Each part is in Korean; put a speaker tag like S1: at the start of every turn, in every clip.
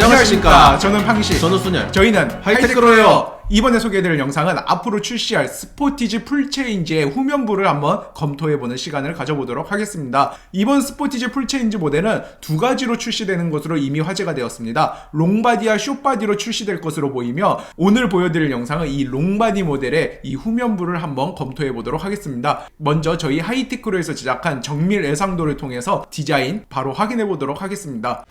S1: 안녕하십니까.
S2: 저는 팡시.
S1: 저는 순열.
S2: 저희는
S1: 하이테크로예요.
S2: 하이테크로예요. 이번에 소개해드릴 영상은 앞으로 출시할 스포티지 풀체인지의 후면부를 한번 검토해보는 시간을 가져보도록 하겠습니다. 이번 스포티지 풀체인지 모델은 두 가지로 출시되는 것으로 이미 화제가 되었습니다. 롱바디와 숏바디로 출시될 것으로 보이며, 오늘 보여드릴 영상은 이 롱바디 모델의 이 후면부를 한번 검토해보도록 하겠습니다. 먼저 저희 하이테크로에서 제작한 정밀 예상도를 통해서 디자인 바로 확인해보도록 하겠습니다.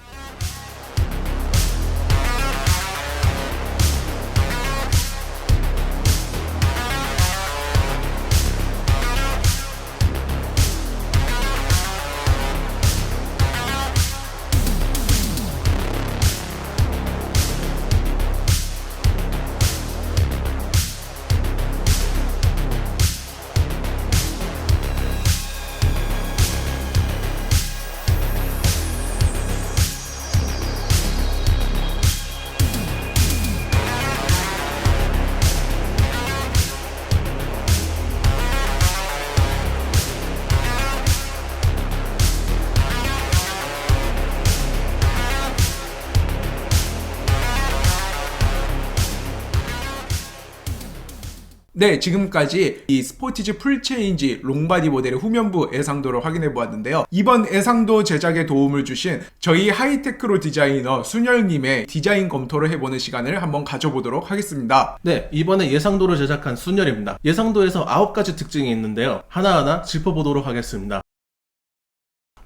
S2: 네, 지금까지 이 스포티지 풀체인지 롱바디 모델의 후면부 예상도를 확인해 보았는데요. 이번 예상도 제작에 도움을 주신 저희 하이테크로 디자이너 순열님의 디자인 검토를 해보는 시간을 한번 가져보도록 하겠습니다.
S1: 네, 이번에 예상도를 제작한 순열입니다. 예상도에서 9가지 특징이 있는데요. 하나하나 짚어보도록 하겠습니다.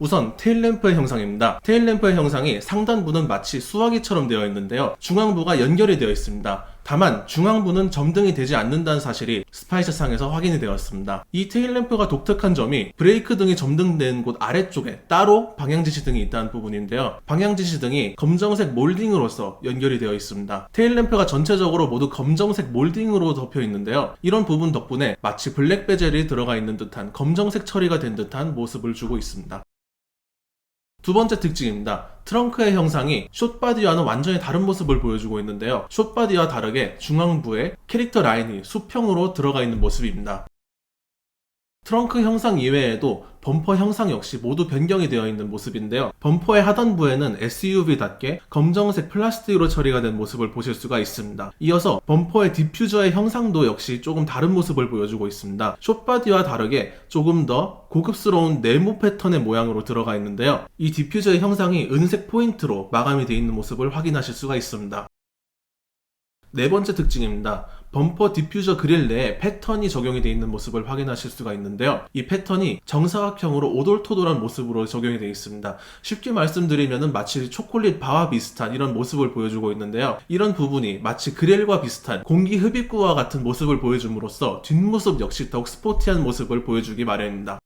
S1: 우선 테일램프의 형상입니다. 테일램프의 형상이 상단부는 마치 수화기처럼 되어 있는데요. 중앙부가 연결이 되어 있습니다. 다만 중앙부는 점등이 되지 않는다는 사실이 스파이스상에서 확인이 되었습니다. 이 테일램프가 독특한 점이 브레이크 등이 점등된 곳 아래쪽에 따로 방향지시등이 있다는 부분인데요. 방향지시등이 검정색 몰딩으로서 연결이 되어 있습니다. 테일램프가 전체적으로 모두 검정색 몰딩으로 덮여 있는데요. 이런 부분 덕분에 마치 블랙 베젤이 들어가 있는 듯한 검정색 처리가 된 듯한 모습을 주고 있습니다. 두 번째 특징입니다. 트렁크의 형상이 숏바디와는 완전히 다른 모습을 보여주고 있는데요. 숏바디와 다르게 중앙부에 캐릭터 라인이 수평으로 들어가 있는 모습입니다. 트렁크 형상 이외에도 범퍼 형상 역시 모두 변경이 되어 있는 모습인데요. 범퍼의 하단부에는 SUV답게 검정색 플라스틱으로 처리가 된 모습을 보실 수가 있습니다. 이어서 범퍼의 디퓨저의 형상도 역시 조금 다른 모습을 보여주고 있습니다. 숏바디와 다르게 조금 더 고급스러운 네모 패턴의 모양으로 들어가 있는데요. 이 디퓨저의 형상이 은색 포인트로 마감이 되어 있는 모습을 확인하실 수가 있습니다. 네 번째 특징입니다. 범퍼 디퓨저 그릴 내에 패턴이 적용이 되어 있는 모습을 확인하실 수가 있는데요. 이 패턴이 정사각형으로 오돌토돌한 모습으로 적용이 되어 있습니다. 쉽게 말씀드리면 마치 초콜릿 바와 비슷한 이런 모습을 보여주고 있는데요. 이런 부분이 마치 그릴과 비슷한 공기 흡입구와 같은 모습을 보여줌으로써 뒷모습 역시 더욱 스포티한 모습을 보여주기 마련입니다.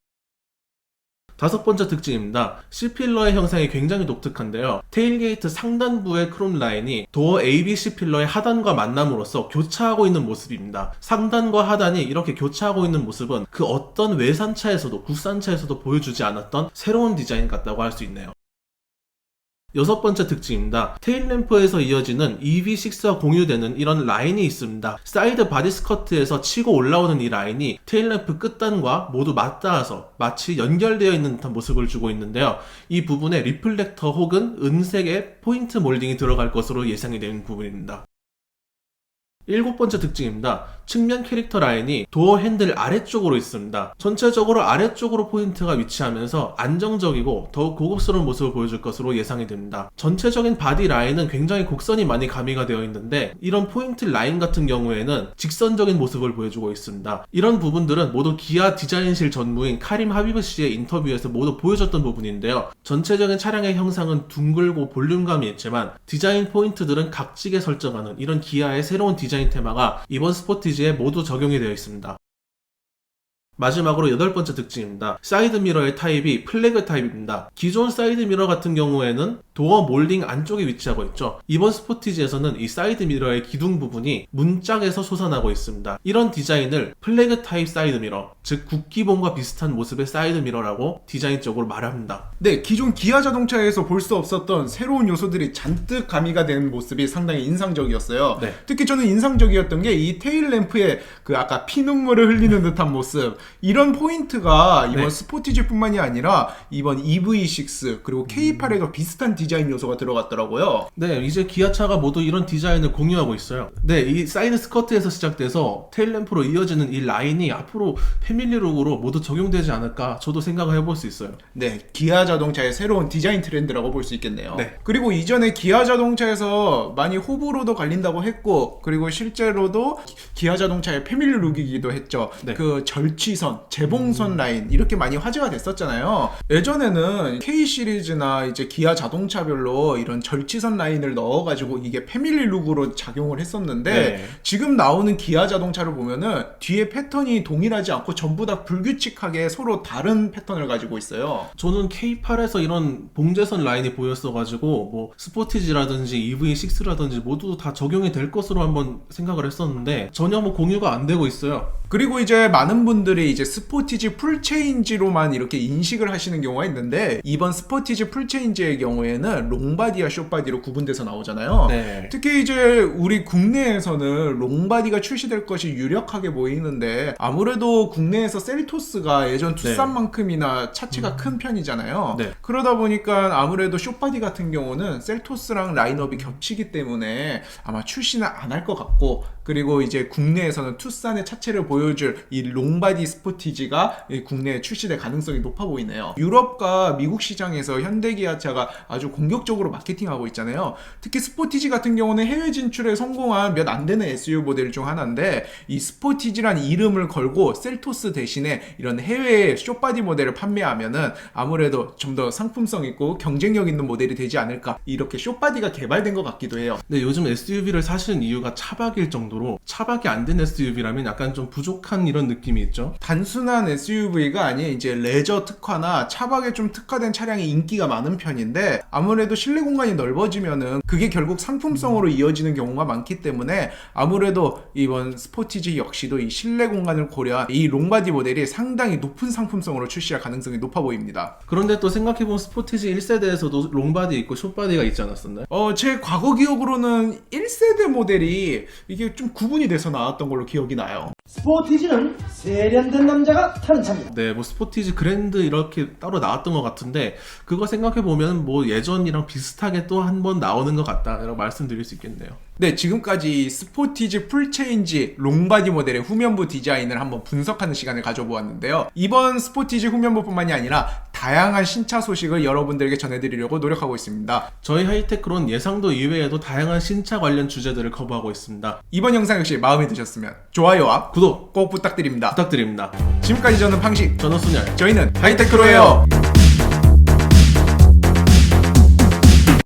S1: 다섯 번째 특징입니다. C필러의 형상이 굉장히 독특한데요. 테일게이트 상단부의 크롬 라인이 도어 ABC 필러의 하단과 만남으로써 교차하고 있는 모습입니다. 상단과 하단이 이렇게 교차하고 있는 모습은 그 어떤 외산차에서도 국산차에서도 보여주지 않았던 새로운 디자인 같다고 할 수 있네요. 여섯 번째 특징입니다. 테일램프에서 이어지는 EV6와 공유되는 이런 라인이 있습니다. 사이드 바디 스커트에서 치고 올라오는 이 라인이 테일램프 끝단과 모두 맞닿아서 마치 연결되어 있는 듯한 모습을 주고 있는데요. 이 부분에 리플렉터 혹은 은색의 포인트 몰딩이 들어갈 것으로 예상이 되는 부분입니다. 일곱 번째 특징입니다. 측면 캐릭터 라인이 도어 핸들 아래쪽으로 있습니다. 전체적으로 아래쪽으로 포인트가 위치하면서 안정적이고 더욱 고급스러운 모습을 보여줄 것으로 예상이 됩니다. 전체적인 바디 라인은 굉장히 곡선이 많이 가미가 되어 있는데 이런 포인트 라인 같은 경우에는 직선적인 모습을 보여주고 있습니다. 이런 부분들은 모두 기아 디자인실 전무인 카림 하비브 씨의 인터뷰에서 모두 보여줬던 부분인데요. 전체적인 차량의 형상은 둥글고 볼륨감이 있지만 디자인 포인트들은 각지게 설정하는 이런 기아의 새로운 디자인 테마가 이번 스포티지에 모두 적용이 되어 있습니다. 마지막으로 여덟 번째 특징입니다. 사이드 미러의 타입이 플래그 타입입니다. 기존 사이드 미러 같은 경우에는 도어 몰딩 안쪽에 위치하고 있죠. 이번 스포티지에서는 이 사이드 미러의 기둥 부분이 문짝에서 솟아나고 있습니다. 이런 디자인을 플래그 타입 사이드 미러, 즉 국기본과 비슷한 모습의 사이드 미러라고 디자인적으로 말합니다.
S2: 네, 기존 기아 자동차에서 볼 수 없었던 새로운 요소들이 잔뜩 가미가 된 모습이 상당히 인상적이었어요.
S1: 네.
S2: 특히 저는 인상적이었던 게 이 테일 램프의 그 아까 피눈물을 흘리는 듯한 모습, 이런 포인트가 이번
S1: 네.
S2: 스포티지뿐만이 아니라 이번 EV6 그리고 K8에도 비슷한 디자인 요소가 들어갔더라고요.
S1: 네, 이제 기아차가 모두 이런 디자인을 공유하고 있어요. 네, 이 사이드 스커트에서 시작돼서 테일램프로 이어지는 이 라인이 앞으로 패밀리룩으로 모두 적용되지 않을까 저도 생각을 해볼 수 있어요.
S2: 네, 기아 자동차의 새로운 디자인 트렌드라고 볼 수 있겠네요.
S1: 네.
S2: 그리고 이전에 기아 자동차에서 많이 호불호도 갈린다고 했고, 그리고 실제로도 기아 자동차의 패밀리 룩이기도 했죠.
S1: 네.
S2: 그 절취선, 재봉선 라인 이렇게 많이 화제가 됐었잖아요. 예전에는 K 시리즈나 이제 기아 자동차별로 이런 절취선 라인을 넣어가지고 이게 패밀리 룩으로 작용을 했었는데
S1: 네.
S2: 지금 나오는 기아 자동차를 보면은 뒤에 패턴이 동일하지 않고 전부 다 불규칙하게 서로 다른 패턴을 가지고 있어요.
S1: 저는 K8에서 이런 봉제선 라인이 보였어가지고 뭐 스포티지라든지 EV6라든지 모두 다 적용이 될 것으로 한번 생각을 했었는데 전혀 뭐 공유가 안 되고 있어요.
S2: 그리고 이제 많은 분들이 이제 스포티지 풀체인지로만 이렇게 인식을 하시는 경우가 있는데 이번 스포티지 풀체인지의 경우에는 롱바디와 숏바디로 구분돼서 나오잖아요.
S1: 네.
S2: 특히 이제 우리 국내에서는 롱바디가 출시될 것이 유력하게 보이는데 아무래도 국내에서 셀토스가 예전 투싼만큼이나 차체가 큰 편이잖아요.
S1: 네.
S2: 그러다 보니까 아무래도 숏바디 같은 경우는 셀토스랑 라인업이 겹치기 때문에 아마 출시는 안 할 것 같고, 그리고 이제 국내에서는 투싼의 차체를 보여줄 이 롱바디 스포티지가 국내에 출시될 가능성이 높아 보이네요. 유럽과 미국 시장에서 현대기아차가 아주 공격적으로 마케팅하고 있잖아요. 특히 스포티지 같은 경우는 해외 진출에 성공한 몇 안 되는 SUV 모델 중 하나인데 이 스포티지란 이름을 걸고 셀토스 대신에 이런 해외 숏바디 모델을 판매하면은 아무래도 좀 더 상품성 있고 경쟁력 있는 모델이 되지 않을까, 이렇게 숏바디가 개발된 것 같기도 해요.
S1: 네, 요즘 SUV를 사시는 이유가 차박일 정도로 차박이 안 된 SUV라면 약간 좀 부족한 이런 느낌이 있죠.
S2: 단순한 SUV가 아닌 이제 레저 특화나 차박에 좀 특화된 차량이 인기가 많은 편인데 아무래도 실내 공간이 넓어지면은 그게 결국 상품성으로 이어지는 경우가 많기 때문에 아무래도 이번 스포티지 역시도 이 실내 공간을 고려한 이 롱바디 모델이 상당히 높은 상품성으로 출시할 가능성이 높아 보입니다.
S1: 그런데 또 생각해보면 스포티지 1세대에서도 롱바디 있고 숏바디가 있지 않았었나요?
S2: 제 과거 기억으로는 1세대 모델이 이게 좀 구분이 돼서 나왔던 걸로 기억이 나요.
S3: 스포티지는 세련된 남자가 타는 차입니다.
S1: 네, 뭐 스포티지 그랜드 이렇게 따로 나왔던 것 같은데 그거 생각해보면 뭐 예전이랑 비슷하게 또 한 번 나오는 것 같다 라고 말씀드릴 수 있겠네요.
S2: 네, 지금까지 스포티지 풀체인지 롱바디 모델의 후면부 디자인을 한번 분석하는 시간을 가져보았는데요. 이번 스포티지 후면부뿐만이 아니라 다양한 신차 소식을 여러분들에게 전해드리려고 노력하고 있습니다.
S1: 저희 하이테크론 예상도 이외에도 다양한 신차 관련 주제들을 커버하고 있습니다.
S2: 이번 영상 역시 마음에 드셨으면 좋아요와
S1: 구독
S2: 꼭 부탁드립니다.
S1: 부탁드립니다.
S2: 지금까지 저는 팡식,
S1: 저는 순열.
S2: 저희는 하이테크로예요.